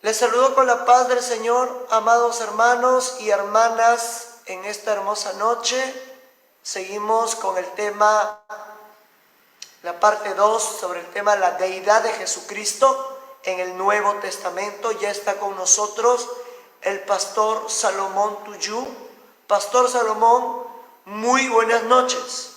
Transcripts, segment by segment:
Les saludo con la paz del Señor, amados hermanos y hermanas, en esta hermosa noche. Seguimos con el tema, la parte 2, sobre el tema de la deidad de Jesucristo en el Nuevo Testamento. Ya está con nosotros el pastor Salomón Tuyú. Pastor Salomón, muy buenas noches.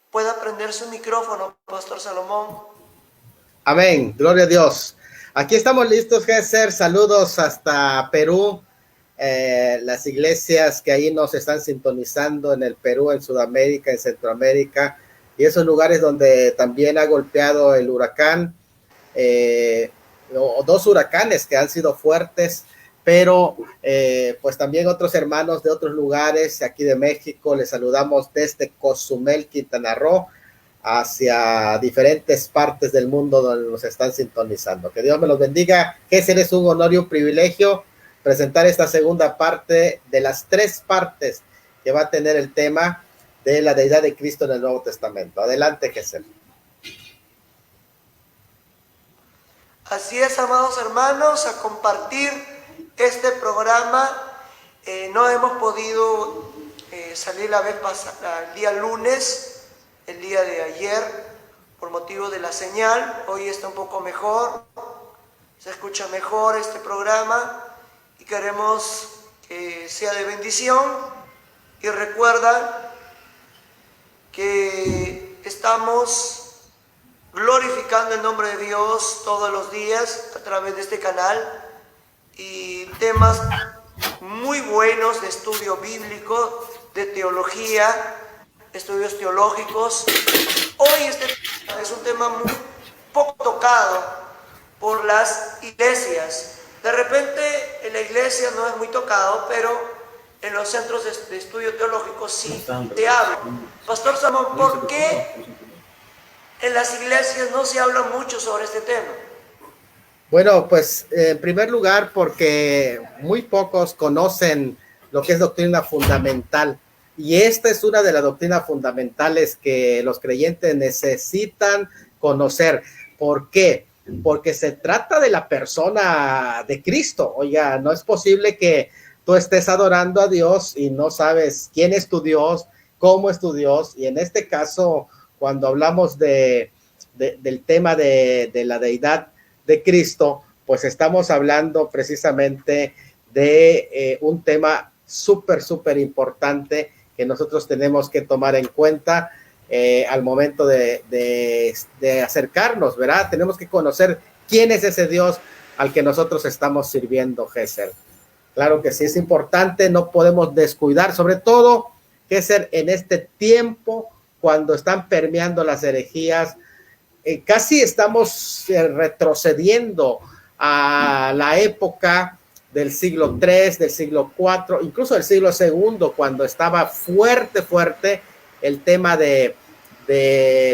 Puede prender su micrófono, Pastor Salomón. Amén, gloria a Dios. Aquí estamos listos, Géser. Saludos hasta Perú, las iglesias que ahí nos están sintonizando en el Perú, en Sudamérica, en Centroamérica, y esos lugares donde también ha golpeado el huracán, o dos huracanes que han sido fuertes, pero pues también otros hermanos de otros lugares, aquí de México, les saludamos desde Cozumel, Quintana Roo, hacia diferentes partes del mundo donde nos están sintonizando. Que Dios me los bendiga. Géser, es un honor y un privilegio presentar esta segunda parte de las 3 partes que va a tener el tema de la deidad de Cristo en el Nuevo Testamento. Adelante, Géser. Así es, amados hermanos, a compartir este programa. No hemos podido salir la vez pasada, el día lunes, el día de ayer, por motivo de la señal. Hoy está un poco mejor, se escucha mejor este programa y queremos que sea de bendición. Y recuerda que estamos glorificando el nombre de Dios todos los días a través de este canal, y temas muy buenos de estudio bíblico, de teología, estudios teológicos. Hoy este es un tema muy poco tocado por las iglesias. De repente en la iglesia no es muy tocado, pero en los centros de estudio teológico sí se habla. Pastor Salomón, ¿por qué en las iglesias no se habla mucho sobre este tema? Bueno, pues en primer lugar porque muy pocos conocen lo que es doctrina fundamental, y esta es una de las doctrinas fundamentales que los creyentes necesitan conocer. ¿Por qué? Porque se trata de la persona de Cristo. Oiga, no es posible que tú estés adorando a Dios y no sabes quién es tu Dios, cómo es tu Dios, y en este caso, cuando hablamos del tema de la deidad de Cristo, pues estamos hablando precisamente de un tema súper importante que nosotros tenemos que tomar en cuenta al momento de acercarnos, ¿verdad? Tenemos que conocer quién es ese Dios al que nosotros estamos sirviendo, Géser. Claro que sí, es importante, no podemos descuidar, sobre todo, Géser, en este tiempo, cuando están permeando las herejías. Casi estamos retrocediendo a la época del siglo III, del siglo IV, incluso del siglo II, cuando estaba fuerte el tema de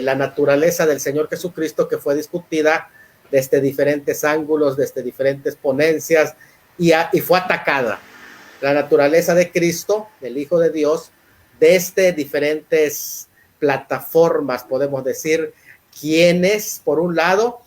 la naturaleza del Señor Jesucristo, que fue discutida desde diferentes ángulos, desde diferentes ponencias, y fue atacada la naturaleza de Cristo, el Hijo de Dios, desde diferentes plataformas, podemos decir, quienes, por un lado,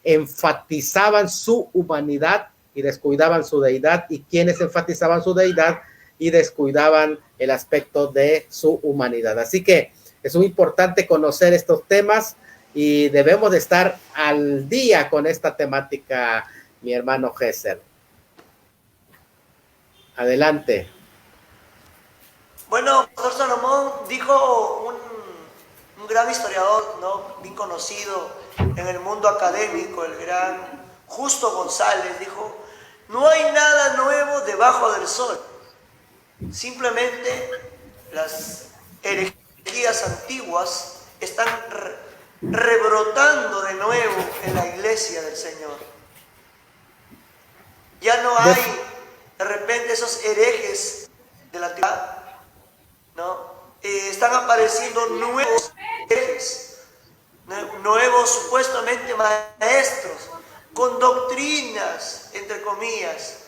enfatizaban su humanidad y descuidaban su deidad, y quienes enfatizaban su deidad y descuidaban el aspecto de su humanidad. Así que es muy importante conocer estos temas y debemos de estar al día con esta temática, mi hermano Géser. Adelante. Bueno, Pastor Salomón dijo un gran historiador, ¿no?, bien conocido en el mundo académico, el gran Justo González, dijo: no hay nada nuevo debajo del sol. Simplemente las herejías antiguas están rebrotando de nuevo en la iglesia del Señor. Ya no hay de repente esos herejes de la antigüedad, ¿no? Están apareciendo nuevos herejes, nuevos supuestamente maestros con doctrinas, entre comillas,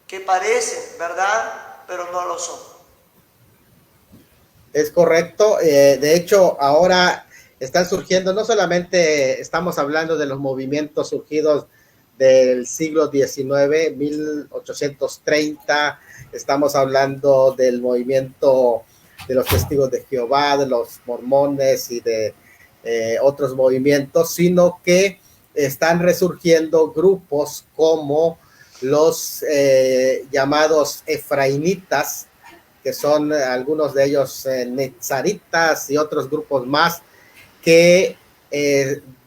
que parecen verdad, pero no lo son. Es correcto. De hecho, ahora están surgiendo, no solamente estamos hablando de los movimientos surgidos del siglo XIX, 1830, estamos hablando del movimiento de los testigos de Jehová, de los mormones y de otros movimientos, sino que están resurgiendo grupos como los llamados efraimitas, que son algunos de ellos netzaritas y otros grupos más que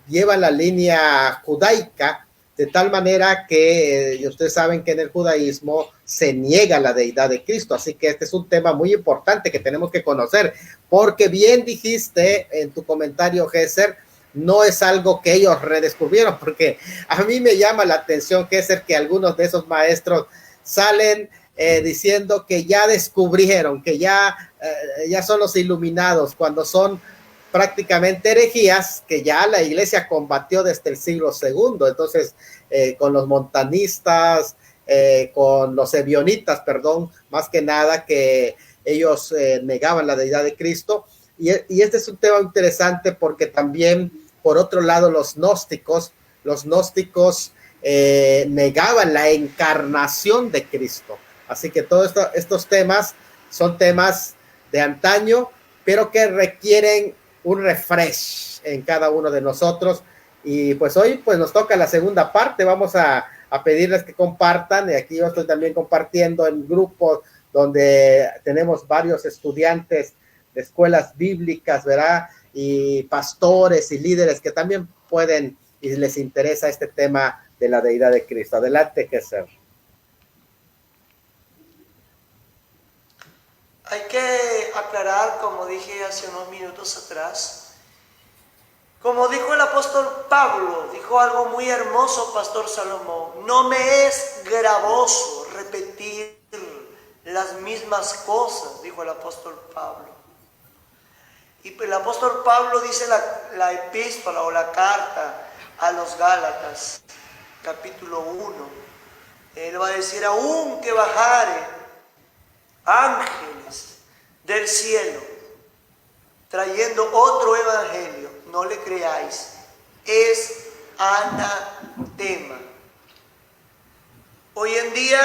llevan la línea judaica, de tal manera que ustedes saben que en el judaísmo se niega la deidad de Cristo, así que este es un tema muy importante que tenemos que conocer, porque bien dijiste en tu comentario, Gesser, no es algo que ellos redescubrieron, porque a mí me llama la atención, Gesser, que algunos de esos maestros salen diciendo que ya descubrieron, que ya son los iluminados, cuando son prácticamente herejías que ya la iglesia combatió desde el siglo II. Entonces, con los montanistas, con los ebionitas, perdón, más que nada, que ellos negaban la deidad de Cristo. Y este es un tema interesante porque también, por otro lado, los gnósticos negaban la encarnación de Cristo. Así que todos estos temas son temas de antaño, pero que requieren un refresh en cada uno de nosotros. Y pues hoy pues nos toca la segunda parte. Vamos a pedirles que compartan, y aquí yo estoy también compartiendo en grupos donde tenemos varios estudiantes de escuelas bíblicas, ¿verdad? Y pastores y líderes que también pueden y les interesa este tema de la deidad de Cristo. Adelante, Gesser. Hay que aclarar, como dije hace unos minutos atrás, como dijo el apóstol Pablo, dijo algo muy hermoso, Pastor Salomón: no me es gravoso repetir las mismas cosas, dijo el apóstol Pablo. Y el apóstol Pablo dice la epístola o la carta a los Gálatas, capítulo 1. Él va a decir: aun que bajare ángeles del cielo trayendo otro evangelio, no le creáis, es anatema. Hoy en día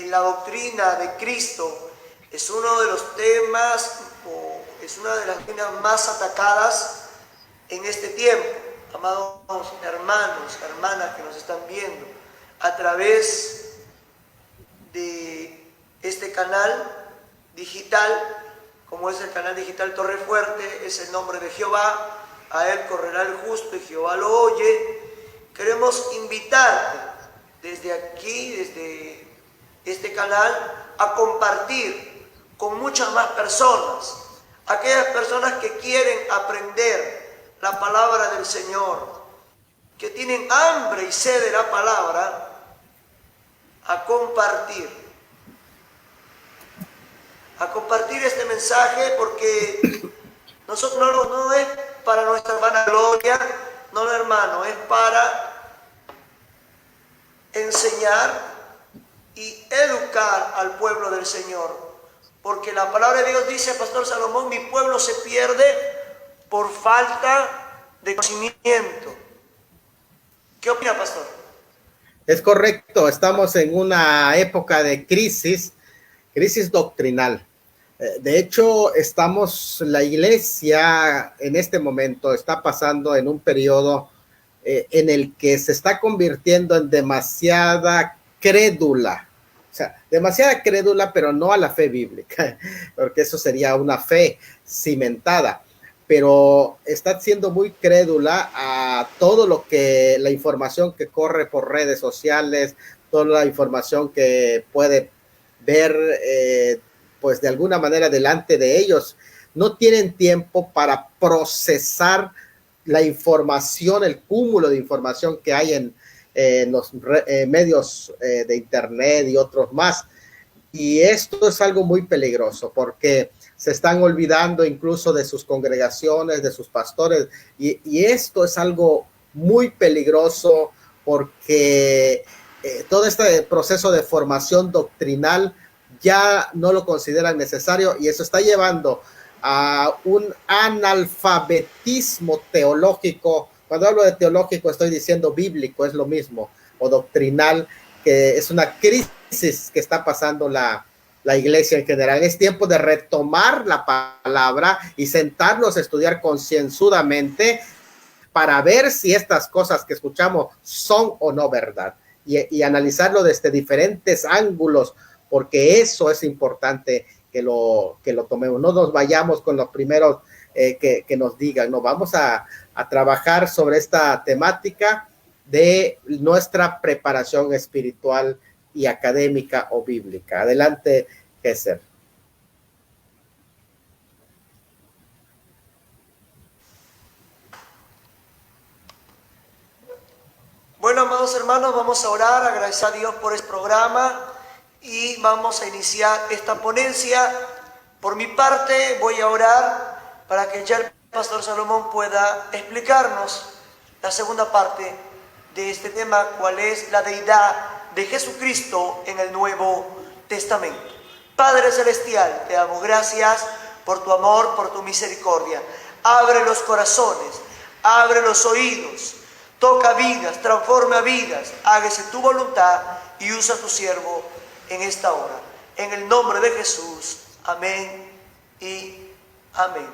la doctrina de Cristo es uno de los temas, o es una de las doctrinas más atacadas en este tiempo. Amados hermanos, hermanas que nos están viendo a través de este canal digital, como es el canal digital Torre Fuerte, es el nombre de Jehová, a él correrá el justo y Jehová lo oye. Queremos invitarte desde aquí, desde este canal, a compartir con muchas más personas, aquellas personas que quieren aprender la palabra del Señor, que tienen hambre y sed de la palabra, a compartir este mensaje, porque nosotros no es para nuestra vanagloria, no, hermano, es para enseñar y educar al pueblo del Señor, porque la palabra de Dios dice, Pastor Salomón, mi pueblo se pierde por falta de conocimiento. ¿Qué opina, Pastor? Es correcto, estamos en una época de crisis doctrinal. De hecho, la iglesia en este momento está pasando en un periodo en el que se está convirtiendo en demasiada crédula. O sea, demasiada crédula, pero no a la fe bíblica, porque eso sería una fe cimentada. Pero está siendo muy crédula a todo la información que corre por redes sociales, toda la información que puede ver pues de alguna manera delante de ellos. No tienen tiempo para procesar la información, el cúmulo de información que hay en los medios de internet y otros más. Y esto es algo muy peligroso porque se están olvidando incluso de sus congregaciones, de sus pastores. Y esto es algo muy peligroso porque todo este proceso de formación doctrinal ya no lo consideran necesario, y eso está llevando a un analfabetismo teológico. Cuando hablo de teológico estoy diciendo bíblico, es lo mismo, o doctrinal, que es una crisis que está pasando la iglesia en general. Es tiempo de retomar la palabra y sentarnos a estudiar concienzudamente para ver si estas cosas que escuchamos son o no verdad, y analizarlo desde diferentes ángulos, porque eso es importante que lo tomemos. No nos vayamos con los primeros que nos digan, no, vamos a trabajar sobre esta temática de nuestra preparación espiritual y académica o bíblica. Adelante, Gesser. Bueno, amados hermanos, vamos a orar, agradecer a Dios por este programa y vamos a iniciar esta ponencia. Por mi parte voy a orar para que ya el pastor Salomón pueda explicarnos la segunda parte de este tema, cuál es la deidad de Jesucristo en el Nuevo Testamento. Padre Celestial, te damos gracias por tu amor, por tu misericordia. Abre los corazones, abre los oídos, toca vidas, transforma vidas, hágase tu voluntad y usa a tu siervo en esta hora. En el nombre de Jesús, amén y amén.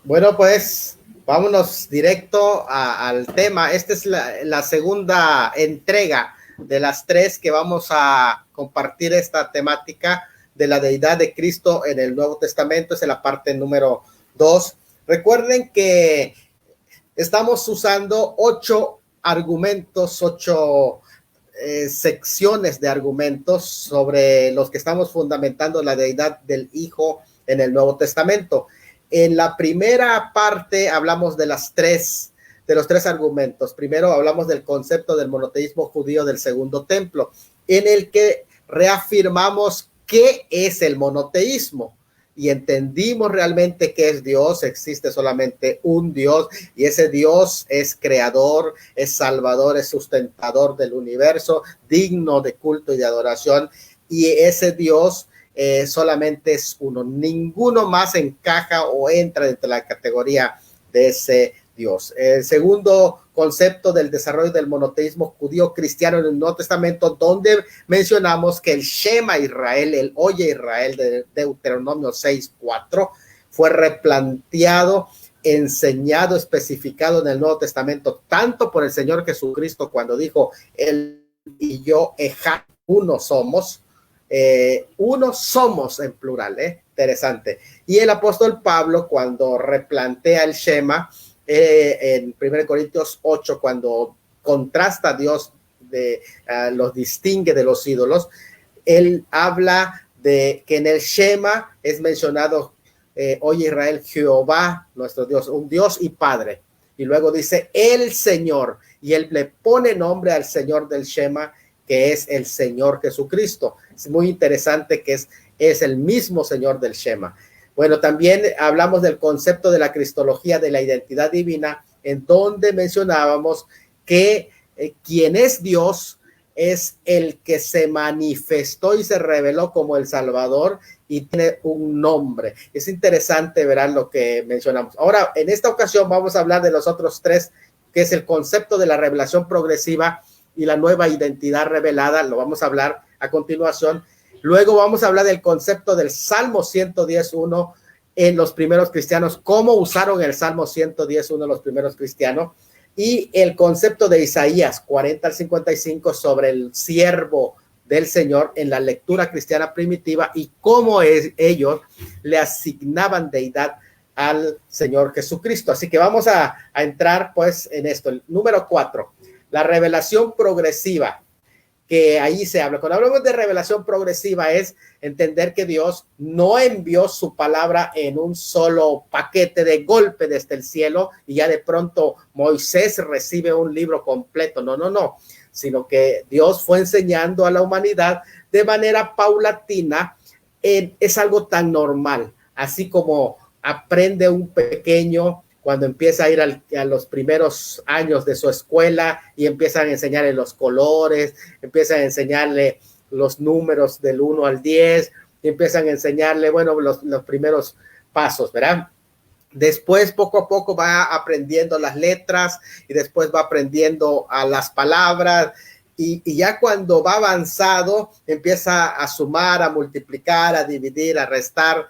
Bueno, pues vámonos directo al tema. Esta es la segunda entrega de las 3 que vamos a compartir esta temática de la deidad de Cristo en el Nuevo Testamento. Es en la parte número 2. Recuerden que estamos usando 8 argumentos, 8 secciones de argumentos sobre los que estamos fundamentando la deidad del Hijo en el Nuevo Testamento. En la primera parte hablamos de los 3 argumentos. Primero hablamos del concepto del monoteísmo judío del Segundo Templo, en el que reafirmamos qué es el monoteísmo y entendimos realmente qué es Dios. Existe solamente un Dios y ese Dios es creador, es salvador, es sustentador del universo, digno de culto y de adoración, y ese Dios solamente es uno. Ninguno más encaja o entra dentro de la categoría de ese Dios. El segundo concepto del desarrollo del monoteísmo judío cristiano en el Nuevo Testamento, donde mencionamos que el Shema Israel, el Oye Israel de Deuteronomio 6:4, fue replanteado, enseñado, especificado en el Nuevo Testamento, tanto por el Señor Jesucristo cuando dijo, Él y yo, Ejad, uno somos, uno somos en plural, interesante. Y el apóstol Pablo cuando replantea el Shema, en 1 Corintios 8, cuando contrasta a Dios, los distingue de los ídolos, él habla de que en el Shema es mencionado, oye Israel, Jehová, nuestro Dios, un Dios y Padre. Y luego dice el Señor, y él le pone nombre al Señor del Shema, que es el Señor Jesucristo. Es muy interesante que es el mismo Señor del Shema. Bueno, también hablamos del concepto de la cristología de la identidad divina, en donde mencionábamos que quien es Dios es el que se manifestó y se reveló como el Salvador y tiene un nombre. Es interesante, verán lo que mencionamos. Ahora, en esta ocasión vamos a hablar de los otros 3, que es el concepto de la revelación progresiva y la nueva identidad revelada. Lo vamos a hablar a continuación. Luego vamos a hablar del concepto del Salmo 110.1 en los primeros cristianos, cómo usaron el Salmo 110.1 los primeros cristianos, y el concepto de Isaías 40 al 55 sobre el siervo del Señor en la lectura cristiana primitiva y cómo ellos le asignaban deidad al Señor Jesucristo. Así que vamos a entrar pues en esto. El número 4, la revelación progresiva, que ahí se habla. Cuando hablamos de revelación progresiva es entender que Dios no envió su palabra en un solo paquete de golpe desde el cielo y ya de pronto Moisés recibe un libro completo. No, sino que Dios fue enseñando a la humanidad de manera paulatina. Es algo tan normal, así como aprende un pequeño cuando empieza a ir a los primeros años de su escuela y empiezan a enseñarle los colores, empiezan a enseñarle los números del 1 al 10, y empiezan a enseñarle, bueno, los primeros pasos, ¿verdad? Después, poco a poco, va aprendiendo las letras y después va aprendiendo a las palabras. Y ya cuando va avanzado, empieza a sumar, a multiplicar, a dividir, a restar,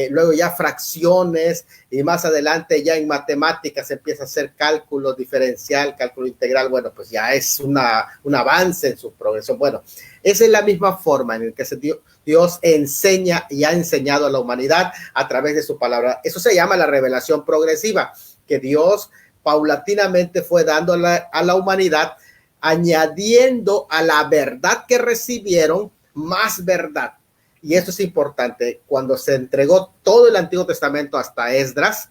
luego ya fracciones, y más adelante ya en matemáticas empieza a hacer cálculo diferencial, cálculo integral. Bueno, pues ya es un avance en su progresión. Bueno, esa es la misma forma en la que Dios enseña y ha enseñado a la humanidad a través de su palabra. Eso se llama la revelación progresiva, que Dios paulatinamente fue dando a la humanidad, añadiendo a la verdad que recibieron más verdad. Y esto es importante. Cuando se entregó todo el Antiguo Testamento hasta Esdras,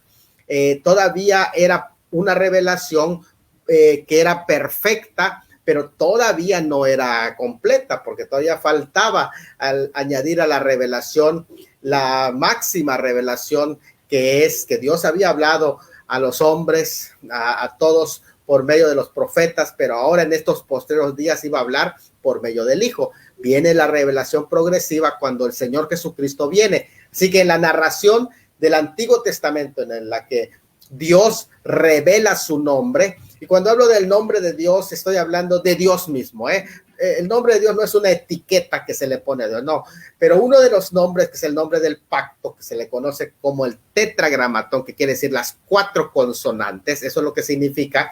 todavía era una revelación que era perfecta, pero todavía no era completa, porque todavía faltaba al añadir a la revelación la máxima revelación, que es que Dios había hablado a los hombres, a todos, por medio de los profetas, pero ahora en estos postreros días iba a hablar por medio del Hijo. Viene la revelación progresiva cuando el Señor Jesucristo viene. Así que en la narración del Antiguo Testamento, en la que Dios revela su nombre, y cuando hablo del nombre de Dios, estoy hablando de Dios mismo, el nombre de Dios no es una etiqueta que se le pone a Dios, no, pero uno de los nombres, que es el nombre del pacto, que se le conoce como el tetragramatón, que quiere decir las 4 consonantes, eso es lo que significa,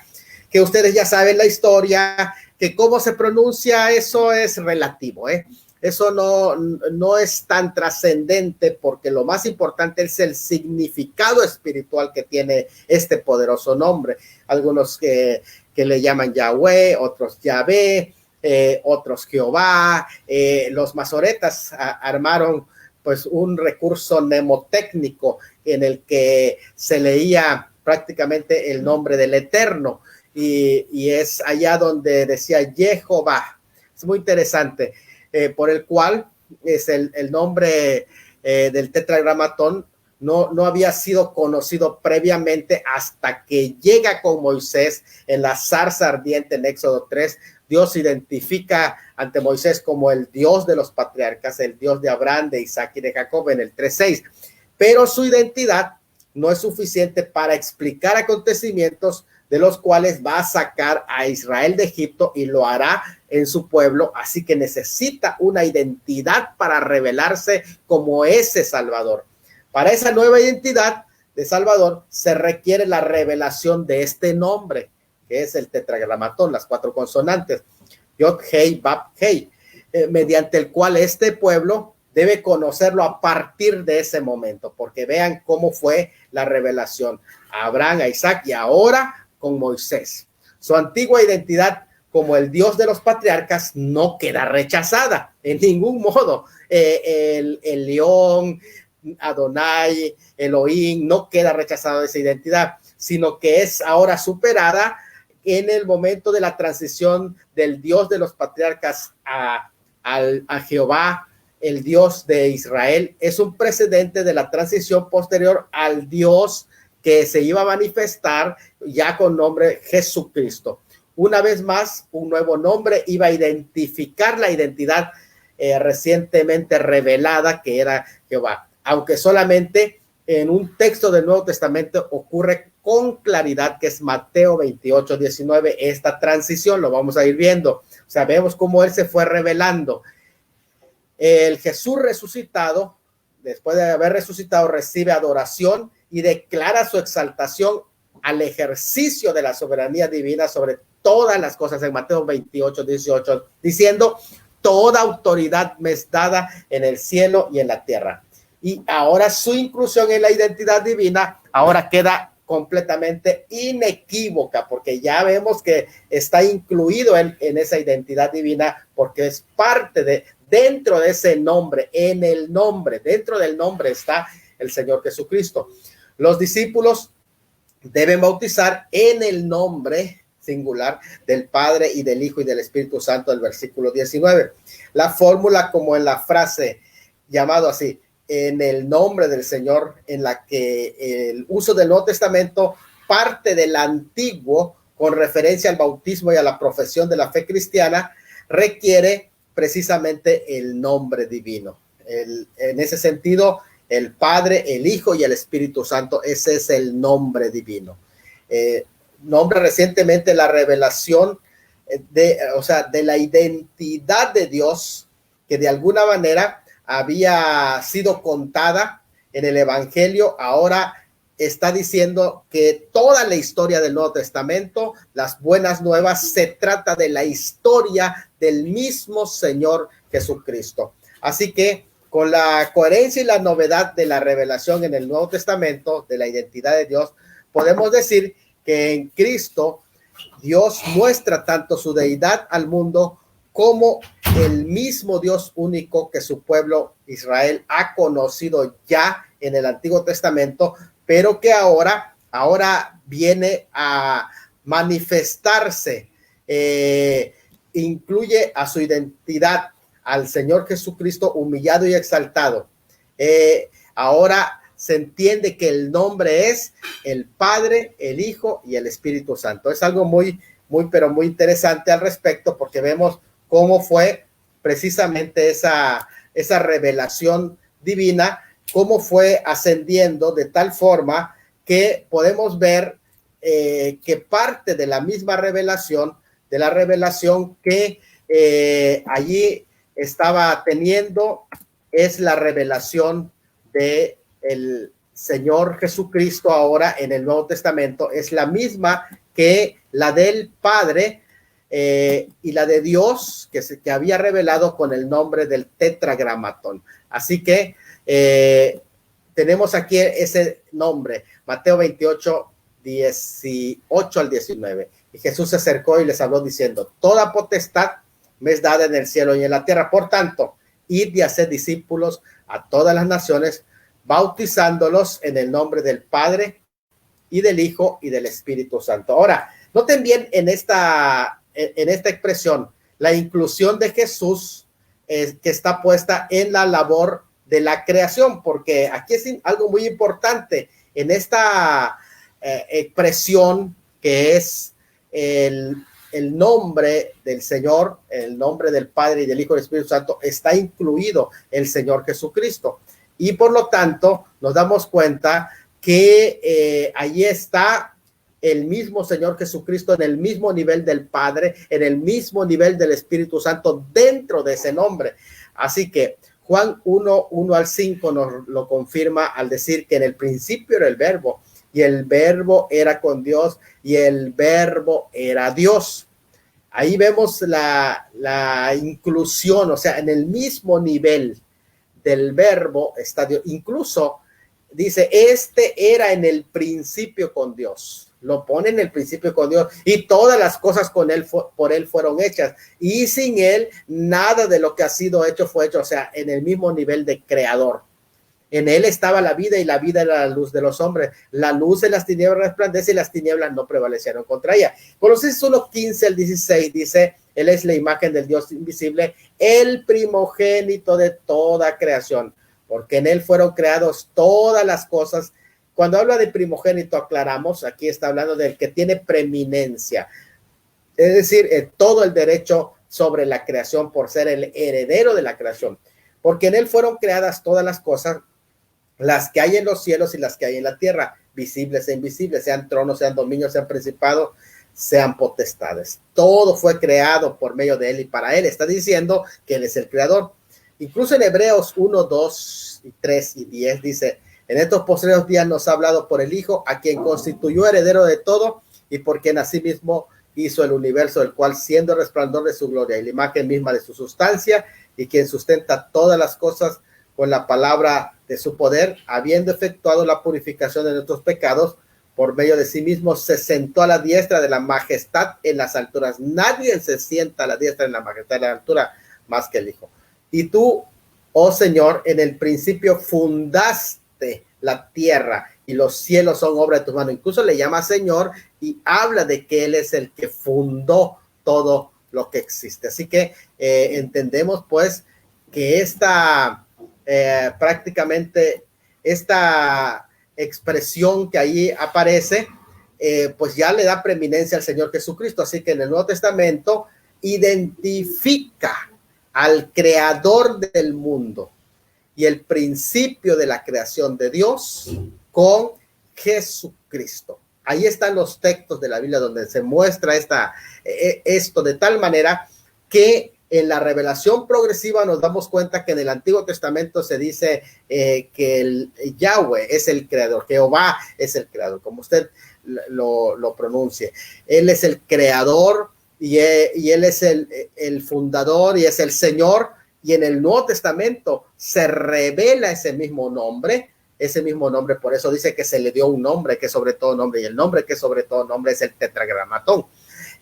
que ustedes ya saben la historia, que cómo se pronuncia, eso es relativo, Eso no es tan trascendente, porque lo más importante es el significado espiritual que tiene este poderoso nombre. Algunos que le llaman Yahweh, otros Yahvé, otros Jehová. Los masoretas armaron pues un recurso mnemotécnico en el que se leía prácticamente el nombre del Eterno, y es allá donde decía Jehová. Es muy interesante. Por el cual es el nombre del tetragramatón no había sido conocido previamente hasta que llega con Moisés en la zarza ardiente en Éxodo 3. Dios identifica ante Moisés como el Dios de los patriarcas, el Dios de Abraham, de Isaac y de Jacob en el 3:6. Pero su identidad no es suficiente para explicar acontecimientos de los cuales va a sacar a Israel de Egipto y lo hará en su pueblo, así que necesita una identidad para revelarse como ese Salvador. Para esa nueva identidad de Salvador se requiere la revelación de este nombre, que es el tetragramatón, las 4 consonantes, Yod, Hei, Bab, Hei, mediante el cual este pueblo debe conocerlo a partir de ese momento, porque vean cómo fue la revelación a Abraham, a Isaac y ahora con Moisés. Su antigua identidad como el Dios de los patriarcas no queda rechazada en ningún modo. El león, Adonai, Elohim, no queda rechazado de esa identidad, sino que es ahora superada en el momento de la transición del Dios de los patriarcas a Jehová, el Dios de Israel. Es un precedente de la transición posterior al Dios que se iba a manifestar ya con nombre Jesucristo. Una vez más, un nuevo nombre iba a identificar la identidad recientemente revelada, que era Jehová, aunque solamente en un texto del Nuevo Testamento ocurre con claridad, que es Mateo 28:19, esta transición, lo vamos a ir viendo. O sea, vemos cómo él se fue revelando. El Jesús resucitado, después de haber resucitado, recibe adoración y declara su exaltación al ejercicio de la soberanía divina sobre todas las cosas en Mateo 28:18, diciendo: toda autoridad me es dada en el cielo y en la tierra. Y ahora su inclusión en la identidad divina ahora queda completamente inequívoca, porque ya vemos que está incluido en esa identidad divina, porque es parte de, dentro de ese nombre, en el nombre, dentro del nombre está el Señor Jesucristo. Los discípulos deben bautizar en el nombre singular del Padre y del Hijo y del Espíritu Santo, el versículo 19. La fórmula, como en la frase llamado así, en el nombre del Señor, en la que el uso del Nuevo Testamento parte del Antiguo con referencia al bautismo y a la profesión de la fe cristiana, requiere precisamente el nombre divino. En ese sentido, el Padre, el Hijo y el Espíritu Santo, ese es el nombre divino. Nombre recientemente la revelación de la identidad de Dios, que de alguna manera había sido contada en el Evangelio, ahora está diciendo que toda la historia del Nuevo Testamento, las buenas nuevas, se trata de la historia del mismo Señor Jesucristo. Así que con la coherencia y la novedad de la revelación en el Nuevo Testamento, de la identidad de Dios, podemos decir que en Cristo Dios muestra tanto su deidad al mundo como el mismo Dios único que su pueblo Israel ha conocido ya en el Antiguo Testamento, pero que ahora viene a manifestarse, incluye a su identidad, al Señor Jesucristo humillado y exaltado. Ahora se entiende que el nombre es el Padre, el Hijo y el Espíritu Santo. Es algo muy interesante al respecto, porque vemos cómo fue precisamente esa revelación divina, cómo fue ascendiendo de tal forma que podemos ver que parte de la misma revelación, de la revelación que allí estaba teniendo, es la revelación de el Señor Jesucristo ahora en el Nuevo Testamento. Es la misma que la del Padre y la de Dios que había revelado con el nombre del Tetragramatón. Así que tenemos aquí ese nombre, Mateo 28, 18 al 19. Y Jesús se acercó y les habló diciendo: toda potestad me es dada en el cielo y en la tierra. Por tanto, id y haced discípulos a todas las naciones, bautizándolos en el nombre del Padre y del Hijo y del Espíritu Santo. Ahora, noten bien en esta expresión la inclusión de Jesús que está puesta en la labor de la creación, porque aquí es algo muy importante en esta expresión que es el nombre del Señor, el nombre del Padre y del Hijo y del Espíritu Santo, está incluido el Señor Jesucristo. Y por lo tanto, nos damos cuenta que allí está el mismo Señor Jesucristo en el mismo nivel del Padre, en el mismo nivel del Espíritu Santo, dentro de ese nombre. Así que Juan 1 al 5 nos lo confirma al decir que en el principio era el Verbo, y el Verbo era con Dios, y el Verbo era Dios. Ahí vemos la inclusión, o sea, en el mismo nivel del Verbo está Dios. Incluso dice, era en el principio con Dios. Lo pone en el principio con Dios, y todas las cosas por él fueron hechas, y sin él nada de lo que ha sido hecho fue hecho. O sea, en el mismo nivel de creador. En él estaba la vida, y la vida era la luz de los hombres. La luz en las tinieblas resplandece, y las tinieblas no prevalecieron contra ella. Colosenses 1:15 al 16 dice: él es la imagen del Dios invisible, el primogénito de toda creación, porque en él fueron creados todas las cosas. Cuando habla de primogénito, aclaramos, aquí está hablando del que tiene preeminencia, es decir, todo el derecho sobre la creación por ser el heredero de la creación, porque en él fueron creadas todas las cosas, las que hay en los cielos y las que hay en la tierra, visibles e invisibles, sean tronos, sean dominios, sean principados, sean potestades. Todo fue creado por medio de él y para él. Está diciendo que él es el creador. Incluso en Hebreos 1, 2, 3 y 10 dice: en estos postreros días nos ha hablado por el Hijo, a quien constituyó heredero de todo, y por quien asimismo hizo el universo, el cual, siendo el resplandor de su gloria y la imagen misma de su sustancia, y quien sustenta todas las cosas con la palabra de su poder, habiendo efectuado la purificación de nuestros pecados, por medio de sí mismo se sentó a la diestra de la majestad en las alturas. Nadie se sienta a la diestra en la majestad de la altura más que el Hijo. Y tú, oh Señor, en el principio fundaste la tierra, y los cielos son obra de tus manos. Incluso le llama Señor y habla de que él es el que fundó todo lo que existe. Así que entendemos pues que prácticamente esta expresión que ahí aparece, pues ya le da preeminencia al Señor Jesucristo. Así que en el Nuevo Testamento identifica al creador del mundo, y el principio de la creación de Dios con Jesucristo. Ahí están los textos de la Biblia donde se muestra esto de tal manera que en la revelación progresiva nos damos cuenta que en el Antiguo Testamento se dice que el Yahweh es el creador, Jehová es el creador, como usted lo pronuncie. Él es el creador y él es el fundador y es el Señor. Y en el Nuevo Testamento se revela ese mismo nombre, por eso dice que se le dio un nombre que es sobre todo nombre, y el nombre que es sobre todo nombre es el tetragramatón,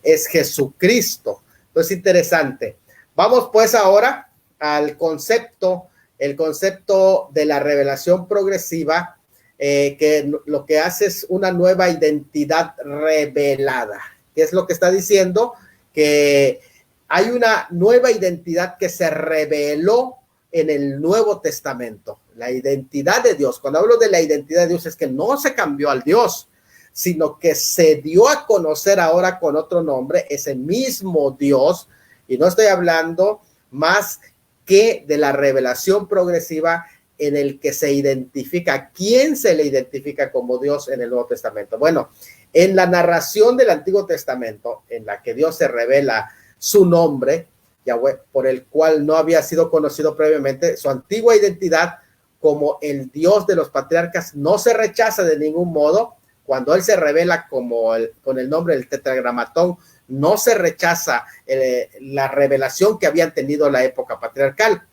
es Jesucristo. Entonces, interesante. Vamos pues ahora al concepto, el concepto de la revelación progresiva, que lo que hace es una nueva identidad revelada. ¿Qué es lo que está diciendo? Que hay una nueva identidad que se reveló en el Nuevo Testamento, la identidad de Dios. Cuando hablo de la identidad de Dios es que no se cambió al Dios, sino que se dio a conocer ahora con otro nombre, ese mismo Dios. Y no estoy hablando más que de la revelación progresiva en el que se identifica, ¿quién se le identifica como Dios en el Nuevo Testamento? Bueno, en la narración del Antiguo Testamento, en la que Dios se revela su nombre, Yahweh, por el cual no había sido conocido previamente, su antigua identidad como el Dios de los patriarcas no se rechaza de ningún modo. Cuando él se revela con el nombre del tetragramatón, no se rechaza la revelación que habían tenido la época patriarcal,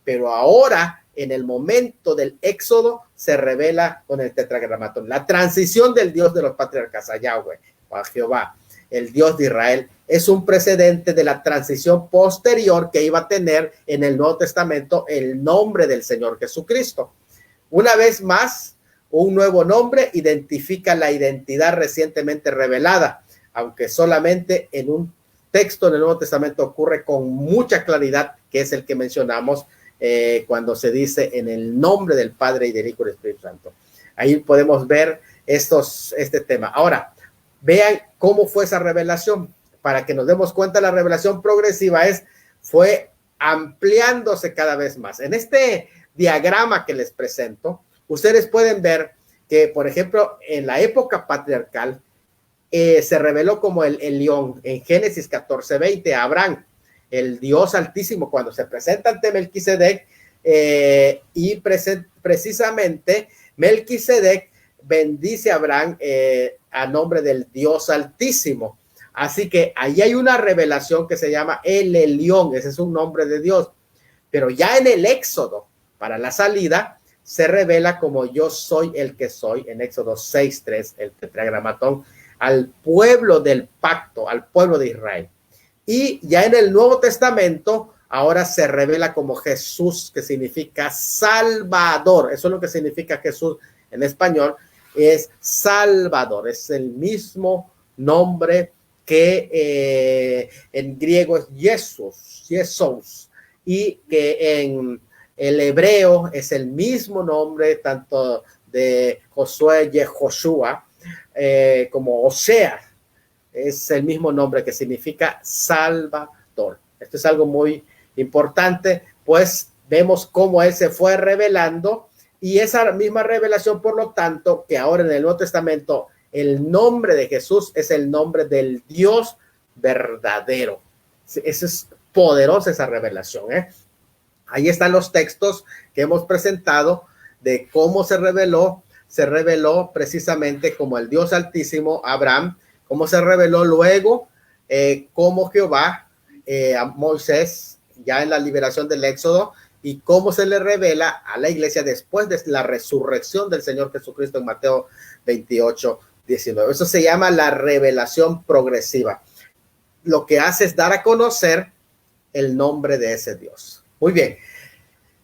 pero ahora en el momento del éxodo se revela con el tetragramatón. La transición del Dios de los patriarcas a Yahweh, a Jehová, el Dios de Israel, es un precedente de la transición posterior que iba a tener en el Nuevo Testamento el nombre del Señor Jesucristo. Una vez más, un nuevo nombre identifica la identidad recientemente revelada, aunque solamente en un texto del Nuevo Testamento ocurre con mucha claridad, que es el que mencionamos cuando se dice en el nombre del Padre y del Hijo y del Espíritu Santo. Ahí podemos ver este tema. Ahora, vean cómo fue esa revelación. Para que nos demos cuenta, la revelación progresiva fue ampliándose cada vez más. En este diagrama que les presento, ustedes pueden ver que, por ejemplo, en la época patriarcal, se reveló como el león en Génesis 14:20 a Abraham, el Dios Altísimo, cuando se presenta ante Melquisedec, y precisamente Melquisedec bendice a Abraham a nombre del Dios Altísimo. Así que ahí hay una revelación que se llama el Elión, ese es un nombre de Dios. Pero ya en el Éxodo, para la salida, se revela como yo soy el que soy, en Éxodo 6:3, el tetragramatón, al pueblo del pacto, al pueblo de Israel. Y ya en el Nuevo Testamento, ahora se revela como Jesús, que significa Salvador. Eso es lo que significa Jesús en español, es Salvador. Es el mismo nombre que en griego es Jesús, y que en el hebreo es el mismo nombre tanto de Josué y Joshua como Osea. Es el mismo nombre que significa Salvador. Esto es algo muy importante, pues vemos cómo él se fue revelando, y esa misma revelación, por lo tanto, que ahora en el Nuevo Testamento el nombre de Jesús es el nombre del Dios verdadero. Esa es poderosa, esa revelación. Ahí están los textos que hemos presentado de cómo se reveló precisamente como el Dios Altísimo a Abraham, cómo se reveló luego como Jehová a Moisés ya en la liberación del Éxodo, y cómo se le revela a la iglesia después de la resurrección del Señor Jesucristo en Mateo 28:19. Eso se llama la revelación progresiva. Lo que hace es dar a conocer el nombre de ese Dios. Muy bien.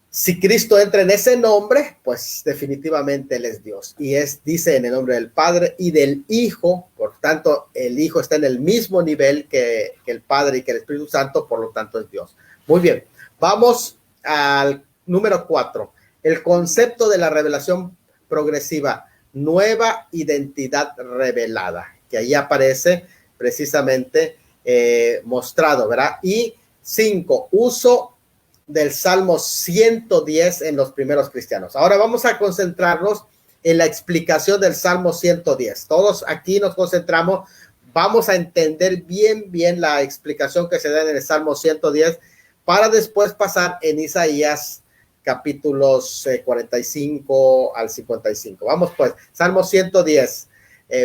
Si Cristo entra en ese nombre, pues definitivamente Él es Dios. Y dice en el nombre del Padre y del Hijo. Por tanto, el Hijo está en el mismo nivel que el Padre y que el Espíritu Santo, por lo tanto es Dios. Muy bien. Vamos al número 4. El concepto de la revelación progresiva. Nueva identidad revelada. Que ahí aparece precisamente mostrado, ¿verdad? Y 5, uso del Salmo 110 en los primeros cristianos. Ahora vamos a concentrarnos en la explicación del Salmo 110. Todos aquí nos concentramos, vamos a entender bien la explicación que se da en el Salmo 110 para después pasar en Isaías capítulos 45 al 55. Vamos pues, Salmo 110,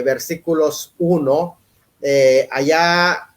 versículos 1, allá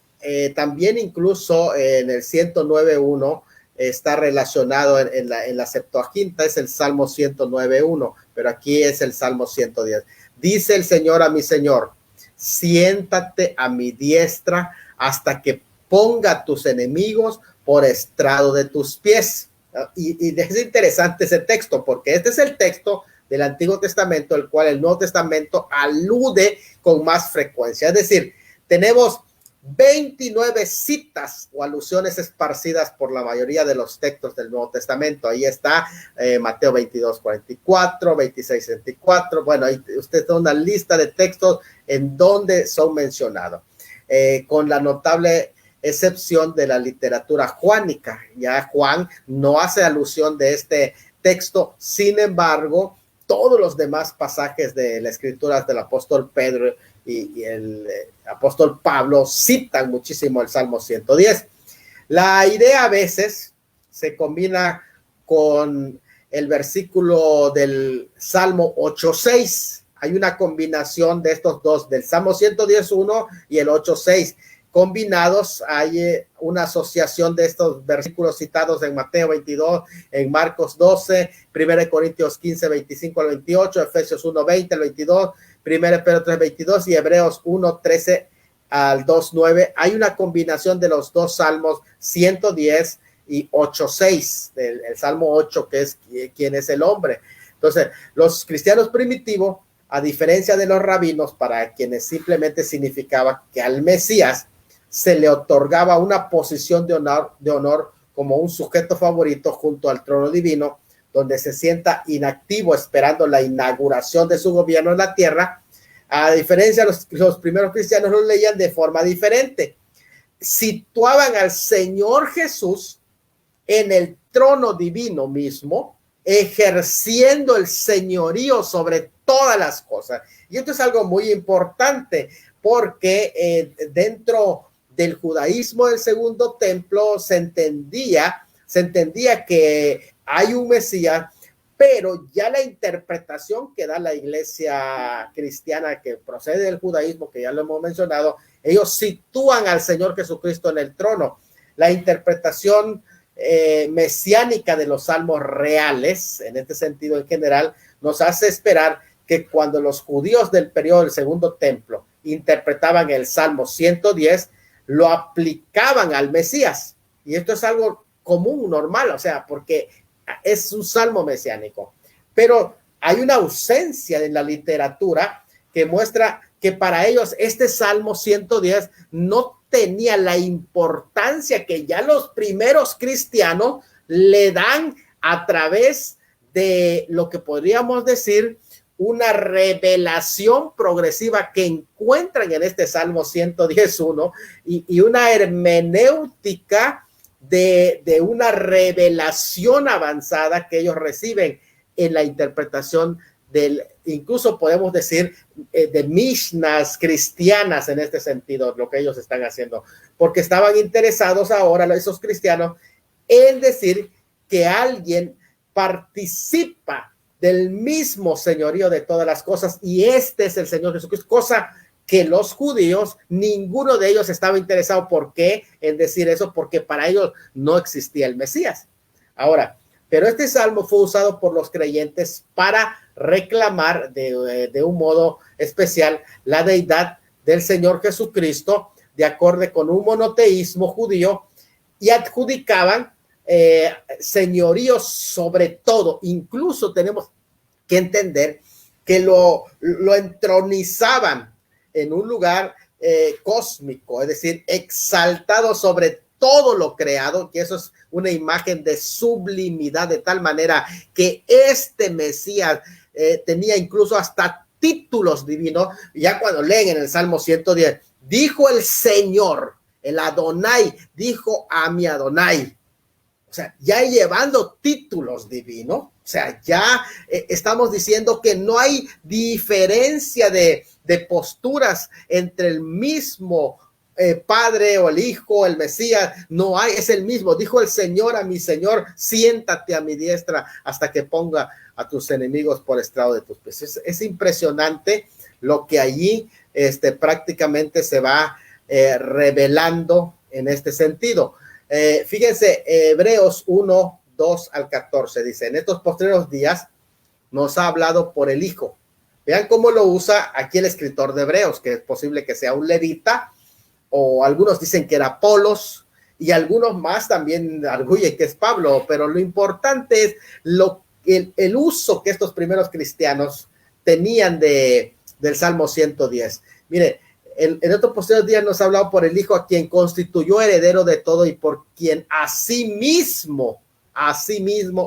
también incluso en el 109.1 está relacionado en la Septuaginta, es el Salmo 109.1, pero aquí es el Salmo 110. Dice el Señor a mi Señor, siéntate a mi diestra hasta que ponga a tus enemigos por estrado de tus pies. Y es interesante ese texto, porque este es el texto del Antiguo Testamento, el cual el Nuevo Testamento alude con más frecuencia. Es decir, tenemos 29 citas o alusiones esparcidas por la mayoría de los textos del Nuevo Testamento. Ahí está Mateo 22:44, 26:24. Bueno, ahí usted tiene una lista de textos en donde son mencionados, con la notable excepción de la literatura juánica. Ya Juan no hace alusión de este texto, sin embargo, todos los demás pasajes de las escrituras del apóstol Pedro y el apóstol Pablo citan muchísimo el Salmo 110. La idea a veces se combina con el versículo del Salmo 8:6. Hay una combinación de estos dos, del Salmo 110:1 y el 8:6. Combinados, hay una asociación de estos versículos citados en Mateo 22, en Marcos 12, 1 Corintios 15, 25 al 28, Efesios 1, 20 al 22, 1 Pedro 3, 22 y Hebreos 1, 13 al 2, 9. Hay una combinación de los dos salmos 110 y 8:6, el Salmo 8, que es quién es el hombre. Entonces, los cristianos primitivos, a diferencia de los rabinos, para quienes simplemente significaba que al Mesías se le otorgaba una posición de honor como un sujeto favorito junto al trono divino, donde se sienta inactivo esperando la inauguración de su gobierno en la tierra. A diferencia, los primeros cristianos lo leían de forma diferente. Situaban al Señor Jesús en el trono divino mismo, ejerciendo el señorío sobre todas las cosas. Y esto es algo muy importante, porque dentro del judaísmo del segundo templo se entendía que hay un Mesías, pero ya la interpretación que da la iglesia cristiana que procede del judaísmo, que ya lo hemos mencionado, ellos sitúan al Señor Jesucristo en el trono. La interpretación mesiánica de los salmos reales, en este sentido en general, nos hace esperar que cuando los judíos del periodo del segundo templo interpretaban el Salmo 110, lo aplicaban al Mesías. Y esto es algo común, normal, o sea, porque es un salmo mesiánico. Pero hay una ausencia en la literatura que muestra que para ellos este Salmo 110 no tenía la importancia que ya los primeros cristianos le dan a través de lo que podríamos decir una revelación progresiva que encuentran en este Salmo 110.1 y una hermenéutica de una revelación avanzada que ellos reciben en la interpretación incluso podemos decir, de Mishnas cristianas en este sentido, lo que ellos están haciendo, porque estaban interesados ahora, esos cristianos, en decir que alguien participa del mismo señorío de todas las cosas, y este es el Señor Jesucristo, cosa que los judíos, ninguno de ellos estaba interesado. ¿Por qué en decir eso? Porque para ellos no existía el Mesías. Ahora, pero este salmo fue usado por los creyentes para reclamar de un modo especial la deidad del Señor Jesucristo, de acuerdo con un monoteísmo judío, y adjudicaban señorío sobre todo. Incluso tenemos que entender que lo entronizaban en un lugar cósmico, es decir, exaltado sobre todo lo creado, que eso es una imagen de sublimidad, de tal manera que este Mesías tenía incluso hasta títulos divinos. Ya cuando leen en el Salmo 110, dijo el Señor, el Adonai, dijo a mi Adonai. O sea, ya llevando títulos divinos, o sea, ya estamos diciendo que no hay diferencia de posturas entre el mismo Padre o el Hijo, el Mesías, no hay, es el mismo. Dijo el Señor a mi Señor, siéntate a mi diestra hasta que ponga a tus enemigos por estrado de tus pies. Es impresionante lo que allí prácticamente se va revelando en este sentido. Fíjense, Hebreos 1, 2 al 14 dice, en estos postreros días nos ha hablado por el Hijo. Vean cómo lo usa aquí el escritor de Hebreos, que es posible que sea un levita, o algunos dicen que era Apolos, y algunos más también arguyen que es Pablo, pero lo importante es el uso que estos primeros cristianos tenían del Salmo 110. Mire, en otros posteriores días nos ha hablado por el Hijo, a quien constituyó heredero de todo y por quien asimismo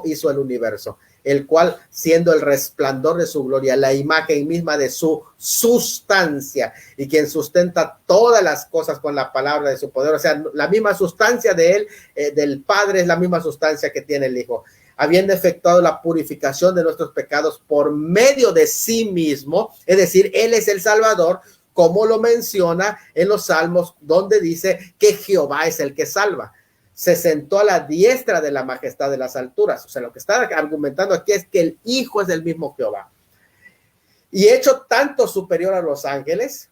hizo el universo, el cual, siendo el resplandor de su gloria, la imagen misma de su sustancia, y quien sustenta todas las cosas con la palabra de su poder. O sea, la misma sustancia de él, del Padre, es la misma sustancia que tiene el Hijo, habiendo efectuado la purificación de nuestros pecados por medio de sí mismo, es decir, él es el Salvador, como lo menciona en los Salmos, donde dice que Jehová es el que salva. Se sentó a la diestra de la majestad de las alturas. O sea, lo que está argumentando aquí es que el Hijo es el mismo Jehová. Y hecho tanto superior a los ángeles,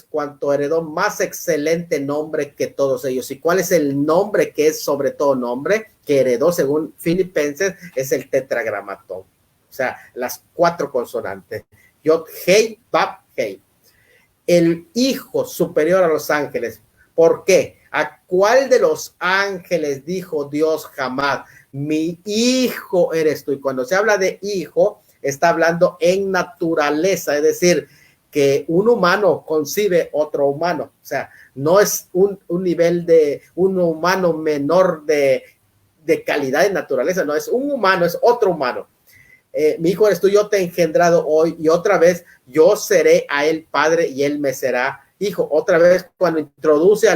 cuanto heredó más excelente nombre que todos ellos. ¿Y cuál es el nombre que es sobre todo nombre? Que heredó, según Filipenses, es el tetragramatón. O sea, las 4 consonantes. Yod, Hei, Bab, Hei. El Hijo superior a los ángeles. ¿Por qué? ¿A cuál de los ángeles dijo Dios jamás, mi hijo eres tú? Y cuando se habla de hijo, está hablando en naturaleza, es decir, que un humano concibe otro humano. O sea, no es un nivel de un humano menor de calidad de naturaleza, no, es un humano, es otro humano. Mi hijo eres tú, yo te he engendrado hoy, y otra vez yo seré a él padre y él me será hijo. Otra vez, cuando introduce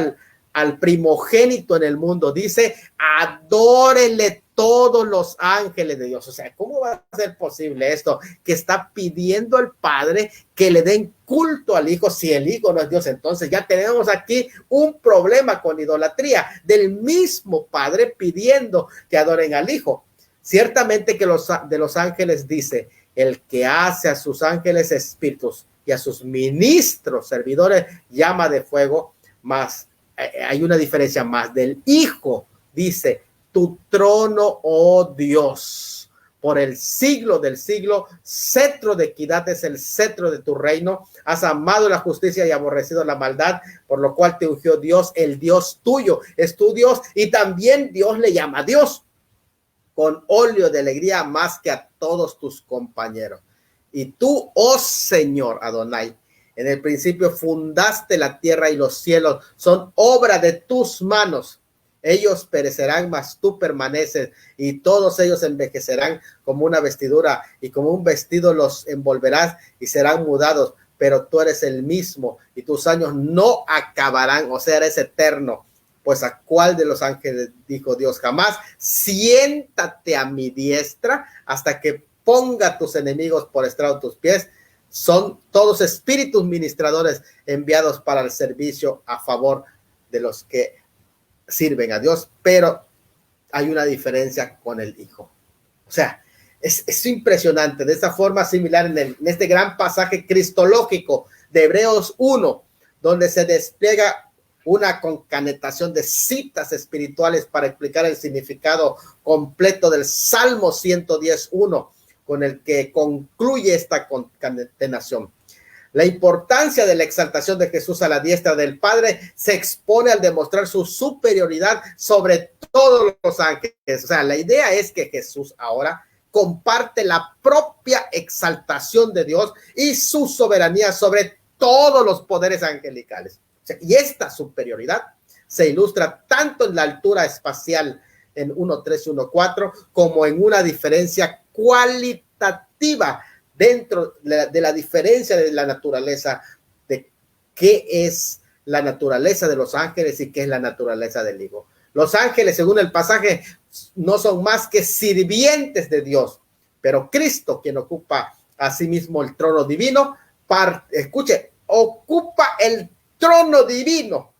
al primogénito en el mundo, dice, adórenle todos los ángeles de Dios. O sea, ¿cómo va a ser posible esto? Que está pidiendo al Padre que le den culto al Hijo. Si el Hijo no es Dios, entonces ya tenemos aquí un problema con idolatría del mismo Padre pidiendo que adoren al Hijo. Ciertamente que de los ángeles dice, el que hace a sus ángeles espíritus y a sus ministros, servidores, llama de fuego. Más hay una diferencia más. Del Hijo dice, tu trono, oh Dios, por el siglo del siglo, cetro de equidad es el cetro de tu reino. Has amado la justicia y aborrecido la maldad, por lo cual te ungió Dios, el Dios tuyo, es tu Dios, y también Dios le llama Dios, con óleo de alegría más que a todos tus compañeros. Y tú, oh Señor Adonai, en el principio fundaste la tierra y los cielos, son obra de tus manos. Ellos perecerán, mas tú permaneces, y todos ellos envejecerán como una vestidura, y como un vestido los envolverás y serán mudados, pero tú eres el mismo, y tus años no acabarán, o sea, eres eterno. Pues a cuál de los ángeles dijo Dios jamás, siéntate a mi diestra hasta que ponga a tus enemigos por estrado de tus pies. Son todos espíritus ministradores enviados para el servicio a favor de los que sirven a Dios, pero hay una diferencia con el Hijo. O sea, es impresionante. De esa forma similar en este gran pasaje cristológico de Hebreos 1, donde se despliega una concatenación de citas espirituales para explicar el significado completo del Salmo 110:1, con el que concluye esta concatenación. La importancia de la exaltación de Jesús a la diestra del Padre se expone al demostrar su superioridad sobre todos los ángeles. O sea, la idea es que Jesús ahora comparte la propia exaltación de Dios y su soberanía sobre todos los poderes angelicales. O sea, y esta superioridad se ilustra tanto en la altura espacial en 1.3 y 1.4 como en una diferencia cualitativa dentro de la diferencia de la naturaleza, de qué es la naturaleza de los ángeles y qué es la naturaleza del Hijo. Los ángeles, según el pasaje, no son más que sirvientes de Dios, pero Cristo, quien ocupa asimismo el trono divino, escuche, ocupa el trono divino,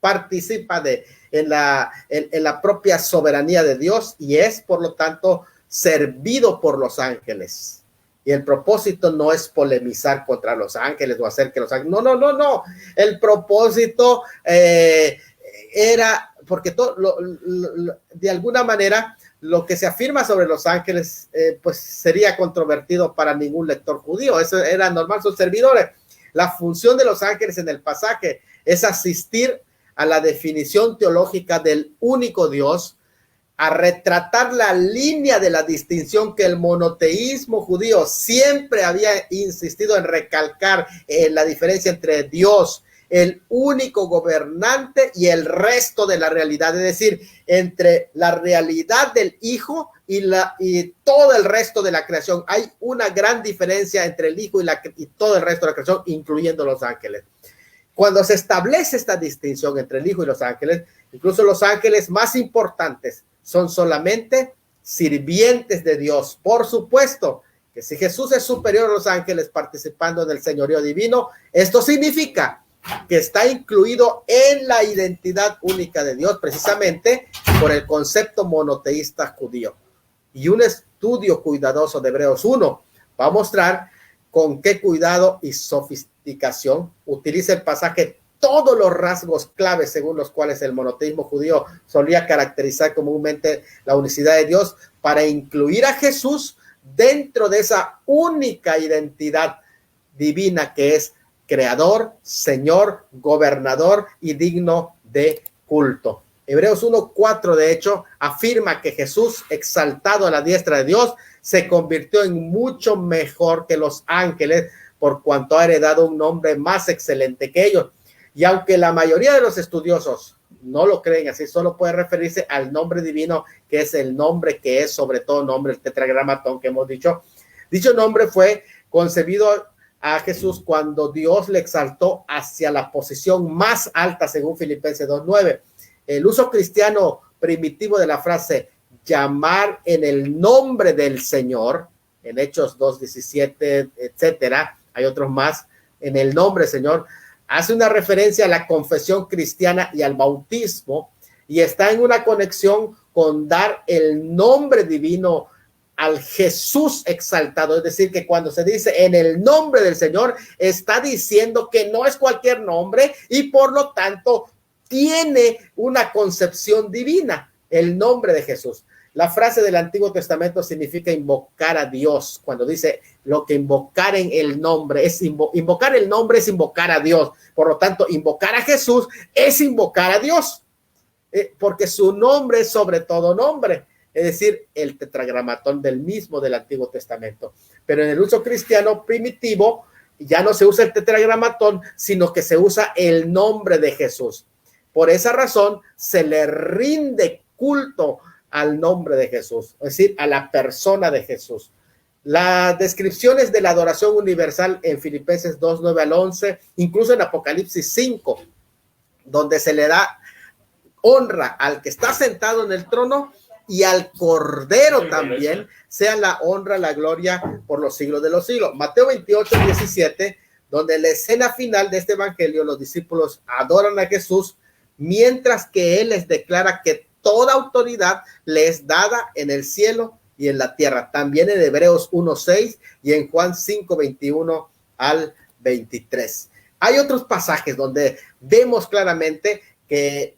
participa en la propia soberanía de Dios y es, por lo tanto, servido por los ángeles. Y el propósito no es polemizar contra los ángeles o hacer que los ángeles... No. El propósito era, porque de alguna manera lo que se afirma sobre los ángeles pues sería controvertido para ningún lector judío. Eso era normal, son servidores. La función de los ángeles en el pasaje es asistir a la definición teológica del único Dios, a retratar la línea de la distinción que el monoteísmo judío siempre había insistido en recalcar, la diferencia entre Dios, el único gobernante, y el resto de la realidad, es decir, entre la realidad del Hijo y todo el resto de la creación. Hay una gran diferencia entre el Hijo y todo el resto de la creación, incluyendo los ángeles. Cuando se establece esta distinción entre el Hijo y los ángeles, incluso los ángeles más importantes son solamente sirvientes de Dios. Por supuesto que si Jesús es superior a los ángeles participando en el señorío divino, esto significa que está incluido en la identidad única de Dios, precisamente por el concepto monoteísta judío. Y un estudio cuidadoso de Hebreos 1 va a mostrar con qué cuidado y sofisticación utiliza el pasaje todos los rasgos claves según los cuales el monoteísmo judío solía caracterizar comúnmente la unicidad de Dios, para incluir a Jesús dentro de esa única identidad divina que es creador, señor, gobernador y digno de culto. Hebreos 1:4 de hecho afirma que Jesús, exaltado a la diestra de Dios, se convirtió en mucho mejor que los ángeles por cuanto ha heredado un nombre más excelente que ellos. Y aunque la mayoría de los estudiosos no lo creen así, solo puede referirse al nombre divino, que es el nombre que es sobre todo nombre, el tetragramatón que hemos dicho. Dicho nombre fue concebido a Jesús cuando Dios le exaltó hacia la posición más alta, según Filipenses 2:9. El uso cristiano primitivo de la frase llamar en el nombre del Señor, en Hechos 2:17, etcétera, hay otros más, en el nombre del Señor, hace una referencia a la confesión cristiana y al bautismo, y está en una conexión con dar el nombre divino al Jesús exaltado. Es decir, que cuando se dice en el nombre del Señor, está diciendo que no es cualquier nombre y por lo tanto tiene una concepción divina, el nombre de Jesús. La frase del Antiguo Testamento significa invocar a Dios. Cuando dice lo que invocar en el nombre es invocar el nombre, es invocar a Dios. Por lo tanto, invocar a Jesús es invocar a Dios, porque su nombre es sobre todo nombre, es decir, el tetragramatón del Antiguo Testamento. Pero en el uso cristiano primitivo ya no se usa el tetragramatón, sino que se usa el nombre de Jesús. Por esa razón se le rinde culto al nombre de Jesús, es decir, a la persona de Jesús. Las descripciones de la adoración universal en Filipenses 2:9 al 11, incluso en Apocalipsis 5, donde se le da honra al que está sentado en el trono y al Cordero también, sea la honra, la gloria por los siglos de los siglos. Mateo 28:17, donde en la escena final de este evangelio los discípulos adoran a Jesús, mientras que él les declara que toda autoridad le es dada en el cielo y en la tierra. También en Hebreos 1:6 y en Juan 5:21 al 23. Hay otros pasajes donde vemos claramente que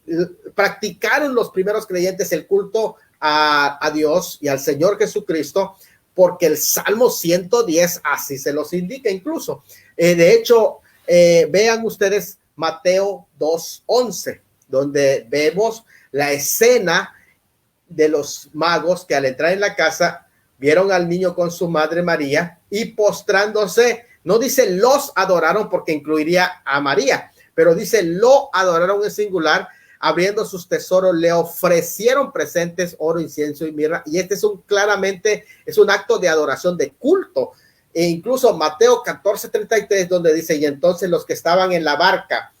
practicaron los primeros creyentes el culto a Dios y al Señor Jesucristo, porque el Salmo 110 así se los indica incluso. De hecho, vean ustedes Mateo 2:11, donde vemos la escena de los magos que al entrar en la casa vieron al niño con su madre María y postrándose, no dice los adoraron porque incluiría a María, pero dice lo adoraron en singular, abriendo sus tesoros le ofrecieron presentes, oro, incienso y mirra, y este es claramente un acto de adoración, de culto. E incluso Mateo 14:33, donde dice, y entonces los que estaban en la barca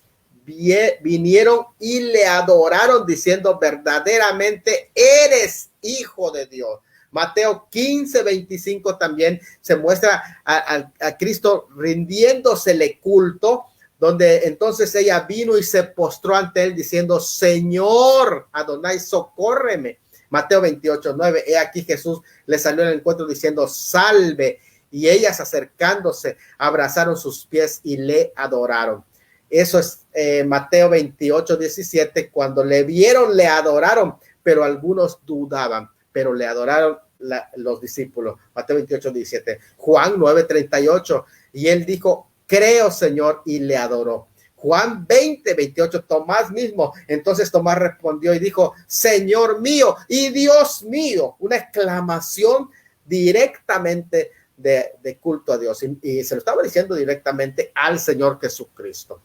vinieron y le adoraron diciendo: verdaderamente eres hijo de Dios. Mateo 15:25 también se muestra a Cristo rindiéndosele culto, donde entonces ella vino y se postró ante él diciendo: Señor Adonai, socórreme. Mateo 28:9, he aquí Jesús le salió al encuentro diciendo: salve. Y ellas, acercándose, abrazaron sus pies y le adoraron. Eso es Mateo 28:17, cuando le vieron, le adoraron, pero algunos dudaban, pero le adoraron los discípulos. Mateo 28:17. Juan 9:38, y él dijo: creo, Señor, y le adoró. Juan 20:28, Tomás mismo. Entonces Tomás respondió y dijo: Señor mío y Dios mío. Una exclamación directamente de culto a Dios, y se lo estaba diciendo directamente al Señor Jesucristo.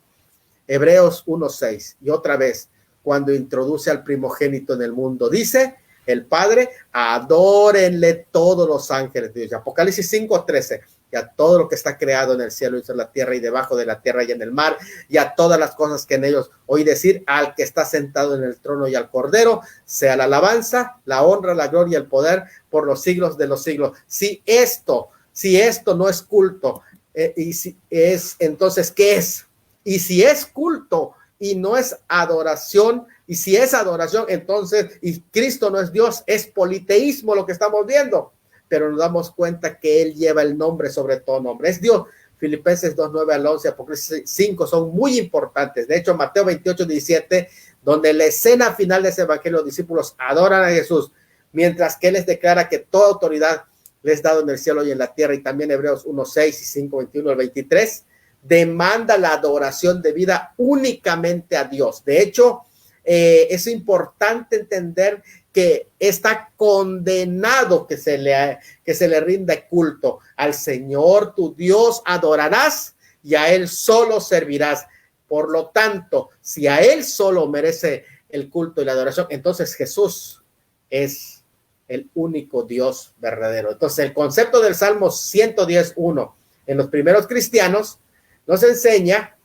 Hebreos 1:6, y otra vez, cuando introduce al primogénito en el mundo, dice el Padre: adórenle todos los ángeles de Dios. Apocalipsis 5:13, y a todo lo que está creado en el cielo y en la tierra y debajo de la tierra y en el mar, y a todas las cosas que en ellos, oí decir: al que está sentado en el trono y al Cordero, sea la alabanza, la honra, la gloria y el poder por los siglos de los siglos. Si esto no es culto, y si es, entonces, ¿qué es? Y si es culto y no es adoración, y si es adoración, entonces, y Cristo no es Dios, es politeísmo lo que estamos viendo. Pero nos damos cuenta que Él lleva el nombre sobre todo nombre. Es Dios. Filipenses 2:9-11, Apocalipsis 5 son muy importantes. De hecho, Mateo 28:17, donde la escena final de ese evangelio, los discípulos adoran a Jesús, mientras que Él les declara que toda autoridad les es dado en el cielo y en la tierra. Y también Hebreos 1:6 y 5:21-23 demanda la adoración debida únicamente a Dios. De hecho, es importante entender que está condenado que se le rinda culto. Al Señor tu Dios adorarás y a Él solo servirás. Por lo tanto, si a Él solo merece el culto y la adoración, entonces Jesús es el único Dios verdadero. Entonces, el concepto del Salmo 110:1 en los primeros cristianos nos enseña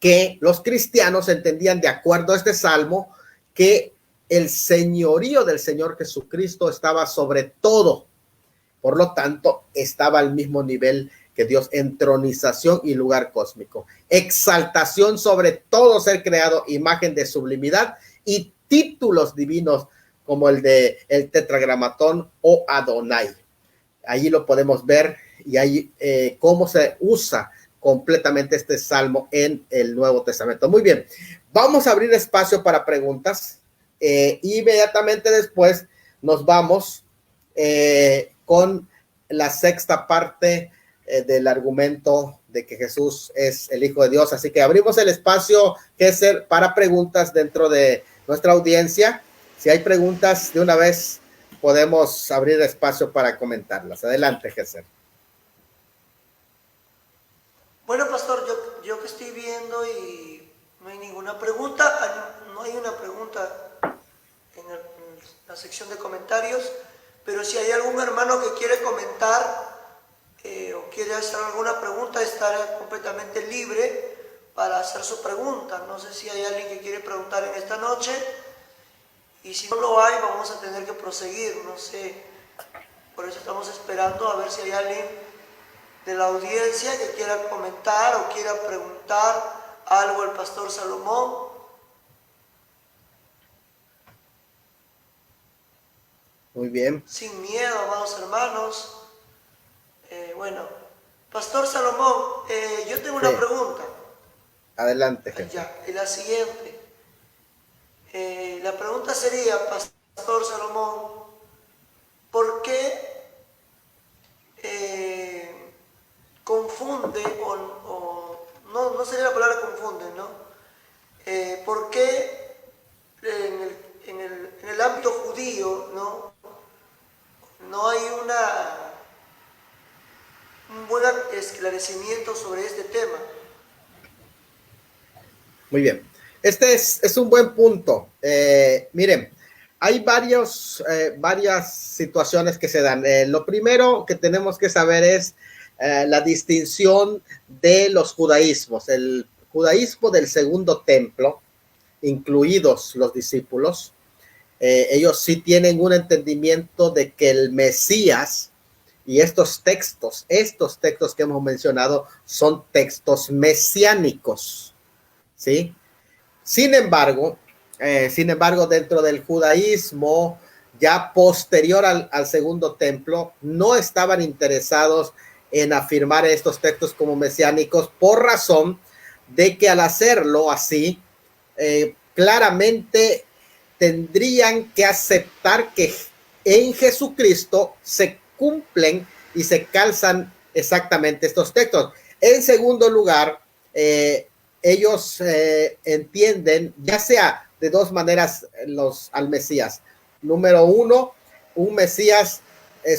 que los cristianos entendían, de acuerdo a este salmo, que el señorío del Señor Jesucristo estaba sobre todo. Por lo tanto, estaba al mismo nivel que Dios en tronización y lugar cósmico, exaltación sobre todo ser creado, imagen de sublimidad y títulos divinos como el de el tetragramatón o Adonai. Allí lo podemos ver, y ahí cómo se usa completamente este salmo en el Nuevo Testamento. Muy bien, vamos a abrir espacio para preguntas. Inmediatamente después nos vamos con la sexta parte del argumento de que Jesús es el Hijo de Dios. Así que abrimos el espacio, Gesser, para preguntas dentro de nuestra audiencia. Si hay preguntas, de una vez podemos abrir espacio para comentarlas. Adelante, Gesser. Bueno, pastor, yo que estoy viendo y no hay ninguna pregunta, no hay una pregunta en la sección de comentarios, pero si hay algún hermano que quiere comentar o quiere hacer alguna pregunta, estará completamente libre para hacer su pregunta. No sé si hay alguien que quiere preguntar en esta noche, y si no lo hay, vamos a tener que proseguir, no sé, por eso estamos esperando a ver si hay alguien de la audiencia que quiera comentar o quiera preguntar algo al pastor Salomón. Muy bien. Sin miedo, amados hermanos. Bueno, pastor Salomón, yo tengo una pregunta. Adelante, gente. Ya, y la siguiente. La pregunta sería, pastor Salomón, ¿por qué confunde, o no sería la palabra confunde, ¿no? ¿Por qué en el ámbito judío, no hay un buen esclarecimiento sobre este tema? Muy bien. Este es un buen punto. Miren, hay varias situaciones que se dan. Lo primero que tenemos que saber es la distinción de los judaísmos. El judaísmo del segundo templo, incluidos los discípulos, ellos sí tienen un entendimiento de que el Mesías y estos textos que hemos mencionado son textos mesiánicos, ¿sí? Sin embargo, dentro del judaísmo ya posterior al segundo templo, no estaban interesados en afirmar estos textos como mesiánicos por razón de que al hacerlo así, claramente tendrían que aceptar que en Jesucristo se cumplen y se calzan exactamente estos textos. En segundo lugar, ellos entienden, ya sea de dos maneras, al Mesías. Número uno, un Mesías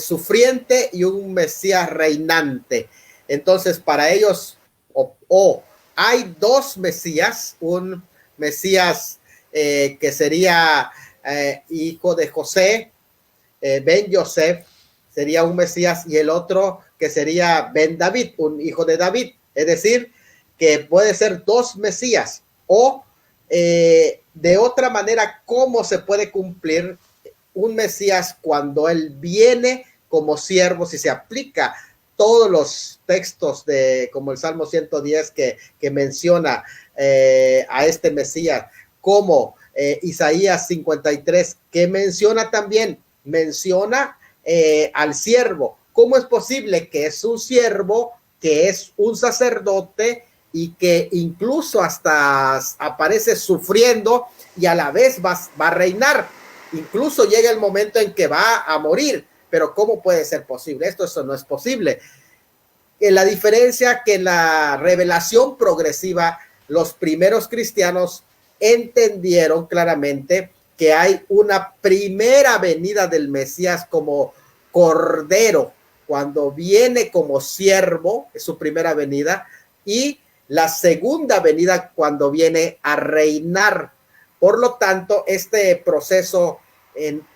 sufriente y un Mesías reinante. Entonces, para ellos, hay dos Mesías, un Mesías que sería hijo de José, Ben Yosef, sería un Mesías, y el otro que sería Ben David, un hijo de David. Es decir, que puede ser dos Mesías, o de otra manera, ¿cómo se puede cumplir un Mesías cuando él viene como siervo? Si se aplica todos los textos como el Salmo 110 que menciona a este Mesías, como Isaías 53, que menciona al siervo. ¿Cómo es posible que es un siervo, que es un sacerdote y que incluso hasta aparece sufriendo y a la vez va a reinar? Incluso llega el momento en que va a morir. Pero ¿cómo puede ser posible esto? Eso no es posible. La diferencia que en la revelación progresiva, los primeros cristianos entendieron claramente que hay una primera venida del Mesías como cordero, cuando viene como siervo, es su primera venida, y la segunda venida cuando viene a reinar. Por lo tanto, este proceso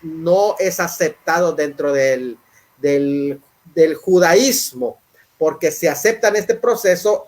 no es aceptado dentro del judaísmo, porque si aceptan este proceso,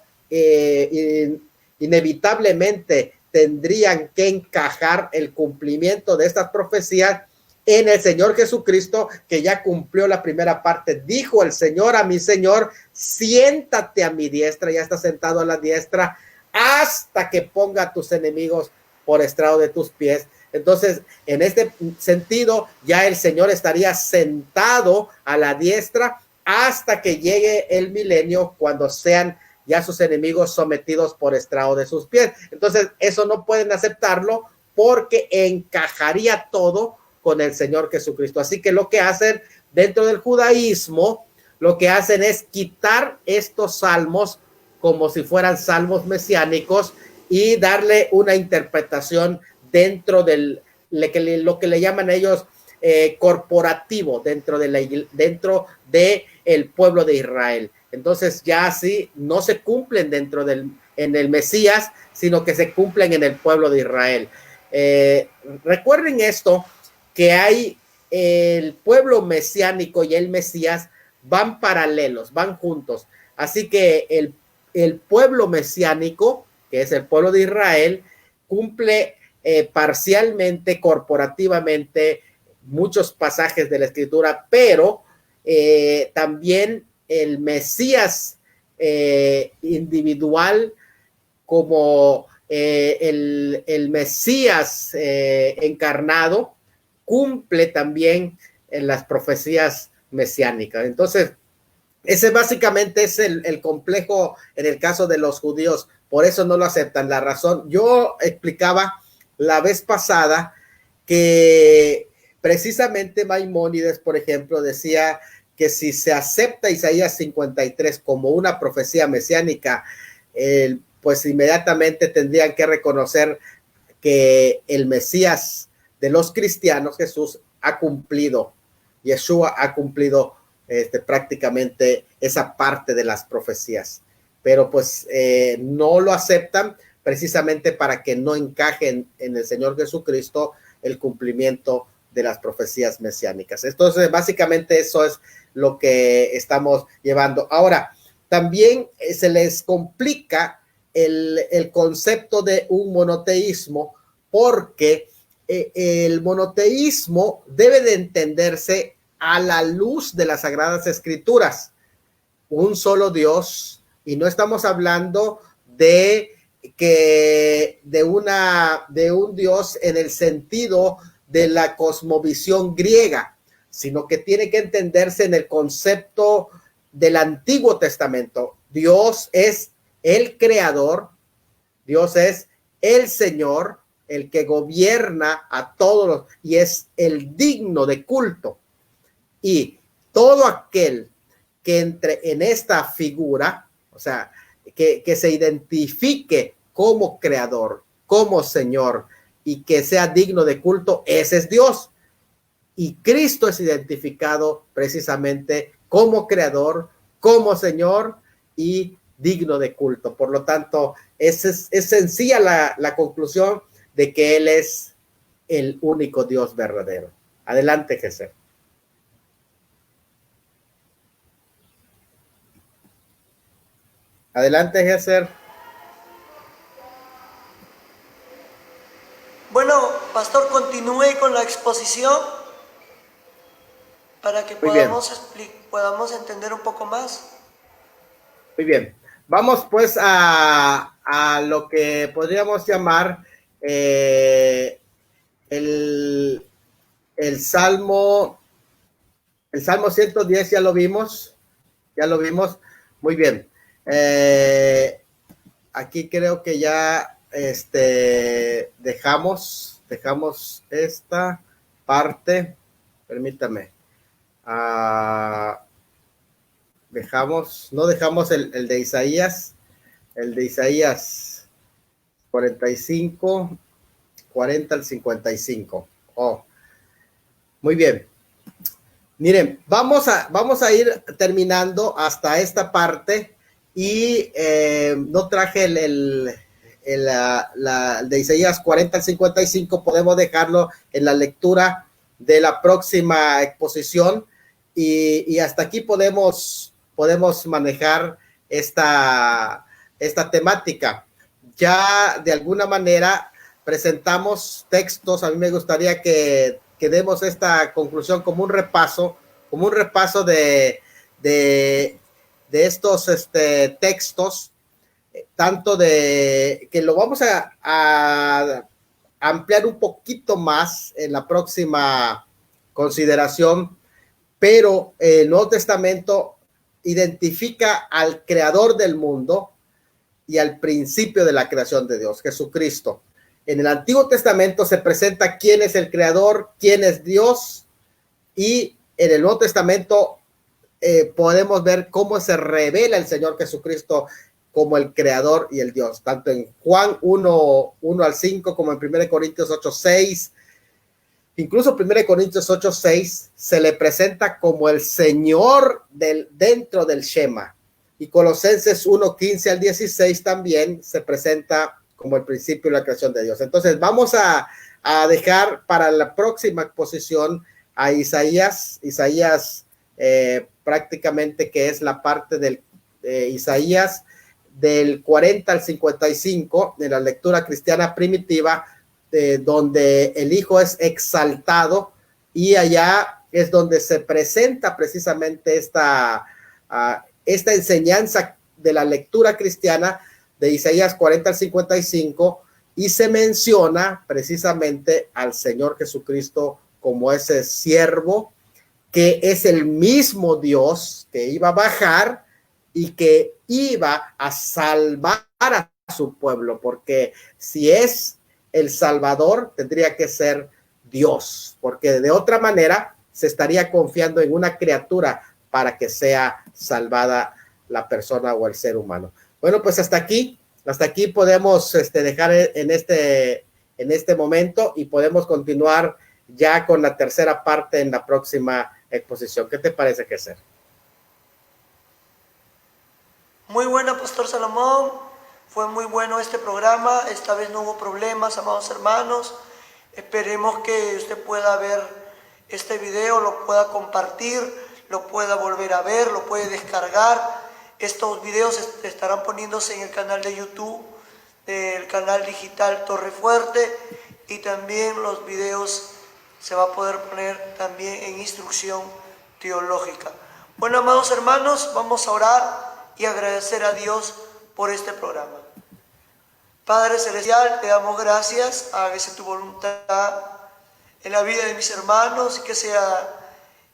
inevitablemente tendrían que encajar el cumplimiento de estas profecías en el Señor Jesucristo, que ya cumplió la primera parte. Dijo el Señor a mi Señor: siéntate a mi diestra. Ya está sentado a la diestra hasta que ponga a tus enemigos por estrado de tus pies. Entonces, en este sentido, ya el Señor estaría sentado a la diestra hasta que llegue el milenio, cuando sean ya sus enemigos sometidos por estrado de sus pies. Entonces, eso no pueden aceptarlo, porque encajaría todo con el Señor Jesucristo. Así que lo que hacen dentro del judaísmo, lo que hacen es quitar estos salmos como si fueran salmos mesiánicos y darle una interpretación dentro del lo que le llaman ellos corporativo, dentro de el pueblo de Israel. Entonces ya así no se cumplen en el Mesías, sino que se cumplen en el pueblo de Israel. Recuerden esto, que hay el pueblo mesiánico y el Mesías van paralelos, van juntos. Así que el pueblo mesiánico, que es el pueblo de Israel, cumple parcialmente, corporativamente, muchos pasajes de la Escritura, pero también el Mesías individual, como el Mesías encarnado, cumple también en las profecías mesiánicas. Entonces, ese básicamente es el complejo en el caso de los judíos. Por eso no lo aceptan. La razón, yo explicaba la vez pasada que precisamente Maimónides, por ejemplo, decía que si se acepta Isaías 53 como una profecía mesiánica, pues inmediatamente tendrían que reconocer que el Mesías de los cristianos, Jesús, ha cumplido, Yeshua ha cumplido prácticamente esa parte de las profecías. Pero pues no lo aceptan, precisamente para que no encajen en el Señor Jesucristo el cumplimiento de las profecías mesiánicas. Entonces, básicamente eso es lo que estamos llevando. Ahora, también se les complica el concepto de un monoteísmo, porque el monoteísmo debe de entenderse a la luz de las Sagradas Escrituras. Un solo Dios, y no estamos hablando de un Dios en el sentido de la cosmovisión griega, sino que tiene que entenderse en el concepto del Antiguo Testamento. Dios es el creador, Dios es el Señor, el que gobierna a todos y es el digno de culto. Y todo aquel que entre en esta figura, o sea, que se identifique como creador, como Señor y que sea digno de culto, ese es Dios. Y Cristo es identificado precisamente como creador, como Señor y digno de culto. Por lo tanto, es sencilla la conclusión de que Él es el único Dios verdadero. Adelante, Jesús. Adelante, Jesús. Bueno, pastor, continúe con la exposición para que podamos entender un poco más. Muy bien. Vamos pues a lo que podríamos llamar el Salmo 110, ya lo vimos. Muy bien. Aquí creo que ya dejamos esta parte. Permítame. No dejamos el de Isaías, 45, 40 al 55. Oh, muy bien. Miren, vamos a ir terminando hasta esta parte y no traje el de Isaías 40 al 55, podemos dejarlo en la lectura de la próxima exposición y hasta aquí podemos manejar esta temática. Ya de alguna manera presentamos textos. A mí me gustaría que demos esta conclusión como un repaso de estos textos, tanto de que lo vamos a ampliar un poquito más en la próxima consideración, pero el Nuevo Testamento identifica al creador del mundo y al principio de la creación de Dios, Jesucristo. En el Antiguo Testamento se presenta quién es el creador, quién es Dios, y en el Nuevo Testamento podemos ver cómo se revela el Señor Jesucristo como el creador y el Dios, tanto en Juan 1 al 5 como en 1 Corintios 8, 6. Incluso 1 Corintios 8, 6 se le presenta como el Señor dentro del Shema. Y Colosenses 1, 15 al 16 también se presenta como el principio de la creación de Dios. Entonces vamos a dejar para la próxima exposición a Isaías prácticamente, que es la parte del Isaías del 40 al 55 de la lectura cristiana primitiva, donde el Hijo es exaltado, y allá es donde se presenta precisamente esta enseñanza de la lectura cristiana de Isaías 40 al 55, y se menciona precisamente al Señor Jesucristo como ese siervo, que es el mismo Dios que iba a bajar y que iba a salvar a su pueblo, porque si es el Salvador, tendría que ser Dios, porque de otra manera se estaría confiando en una criatura para que sea salvada la persona o el ser humano. Bueno, pues hasta aquí podemos dejar en este momento, y podemos continuar ya con la tercera parte en la próxima exposición. ¿Qué te parece, Jesús? Muy buena, Pastor Salomón. Fue muy bueno este programa. Esta vez no hubo problemas, amados hermanos. Esperemos que usted pueda ver este video, lo pueda compartir, lo pueda volver a ver, lo puede descargar Estos videos estarán poniéndose en el canal de YouTube, el canal digital Torre Fuerte, y también los videos se va a poder poner también en instrucción teológica. Bueno, amados hermanos, vamos a orar y agradecer a Dios por este programa. Padre Celestial, te damos gracias, hágase tu voluntad en la vida de mis hermanos, y que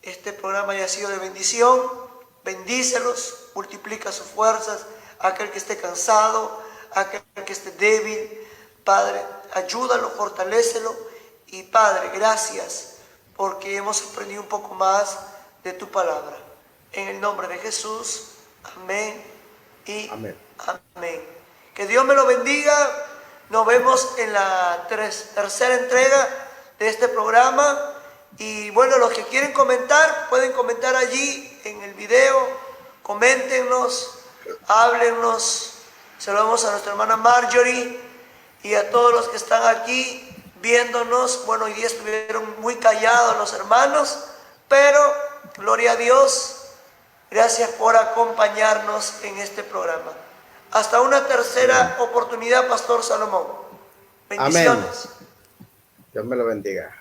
este programa haya sido de bendición. Bendícelos, multiplica sus fuerzas, aquel que esté cansado, aquel que esté débil. Padre, ayúdalo, fortalécelo, y Padre, gracias porque hemos aprendido un poco más de tu palabra. En el nombre de Jesús, amén y amén. Que Dios me lo bendiga. Nos vemos en la tercera entrega de este programa. Y bueno, los que quieren comentar, pueden comentar allí en el video. Coméntenos, háblennos. Saludamos a nuestra hermana Marjorie y a todos los que están aquí viéndonos. Bueno, hoy día estuvieron muy callados los hermanos, pero gloria a Dios. Gracias por acompañarnos en este programa. Hasta una tercera oportunidad, Pastor Salomón. Bendiciones. Amén. Dios me lo bendiga.